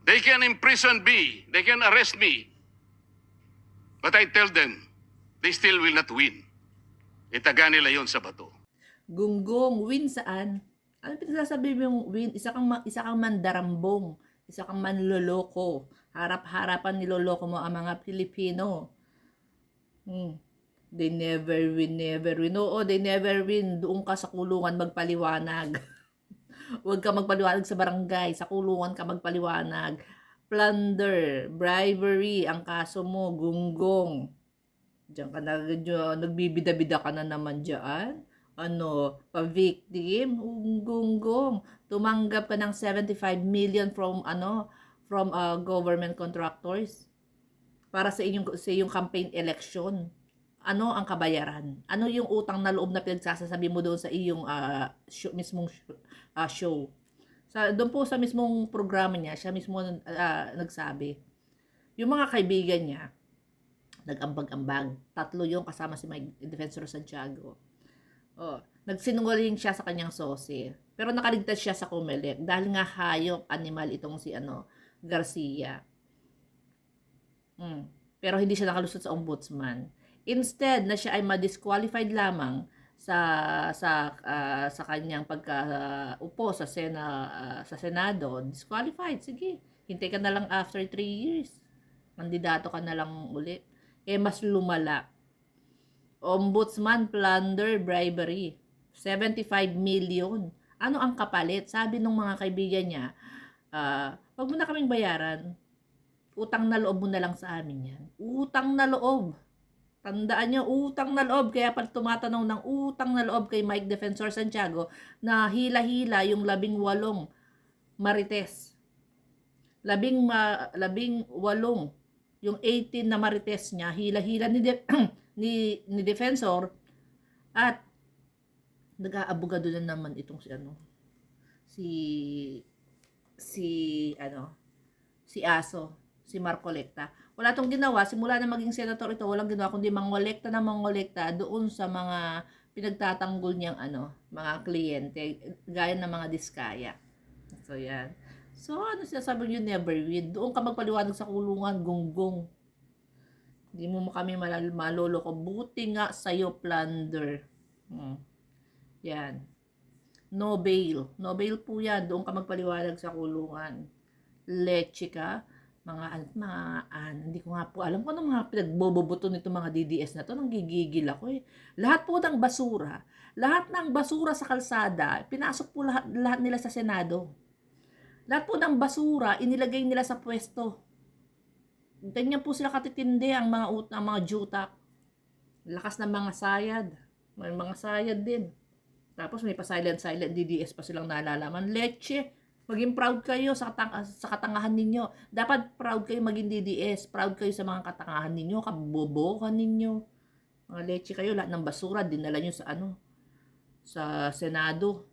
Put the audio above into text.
They can imprison me. They can arrest me. But I tell them, they still will not win. Itaga nila yon sa bato. Gunggong, win saan? Ano pinagsasabi mo yung win? Isa kang mandarambong. Isa kang manloloko. Harap-harapan niloloko mo ang mga Pilipino. They never win, never win. Oo, they never win. Doon ka sa kulungan magpaliwanag. Huwag ka magpaliwanag sa barangay. Sa kulungan ka magpaliwanag. Plunder, bribery, ang kaso mo, gunggong. Diyan ka na, nagbibida-bida ka na naman dyan. Ano, pa-victim, gunggong. Tumanggap ka ng 75 million from, government contractors para sa iyong campaign election. Ano ang kabayaran? Ano yung utang na loob na pinagsasabi mo doon sa iyong mismong show? Doon po sa mismong programa niya, siya mismo nagsabi. Yung mga kaibigan niya, nag-ambag-ambag. 3 yung kasama si Mike Defensor Santiago. Nagsinungaling siya sa kanyang sosi. Pero nakaligtas siya sa Comelec dahil nga hayop, animal itong si Garcia. Pero hindi siya nakalusot sa ombudsman. Instead na siya ay ma-disqualified lamang sa kanyang pagka-upo sa Senado, disqualified. Sige, hintay ka na lang after 3 years. Kandidato ka na lang uli. Mas lumala. Ombudsman, plunder, bribery. 75 million. Ano ang kapalit? Sabi ng mga kaibigan niya, wag mo na kaming bayaran. Utang na loob mo na lang sa amin yan. Utang na loob. Tandaan niyo, utang na loob. Kaya pag tumatanong ng utang na loob kay Mike Defensor Santiago, na hila-hila yung 18 marites. 18 yung 18 na marites niya, hila-hila ni Defensor, at nag-aabogado na naman itong si Aso, si Marcoleta. Wala tong ginawa, simula na maging senator ito, walang ginawa kundi mangolekta doon sa mga pinagtatanggol niyang mga kliyente, gaya ng mga diskaya. So yan. So ano sinasabi niyo, never win. Doon ka magpaliwanag sa kulungan, gunggong. Hindi mo kami maloloko. Buti nga sa'yo, plunder. Yan. No bail. No bail po yan. Doon ka magpaliwanag sa kulungan. Leche ka. Hindi ko nga po alam kung ano mga pinagboboboto nito mga DDS na to. Nanggigigil ako eh. Lahat po ng basura sa kalsada, pinasok po lahat nila sa Senado. Lahat po ng basura, inilagay nila sa pwesto. Ganyan po sila katitindi ang mga jutak. Lakas ng mga sayad. May mga sayad din. Tapos may pa-silent DDS pa silang nalalaman. Leche. Maging proud kayo sa katangahan ninyo. Dapat proud kayo maging DDS. Proud kayo sa mga katangahan ninyo, kabobohan ninyo. Mga leche kayo, lahat ng basura dinala nyo sa Senado.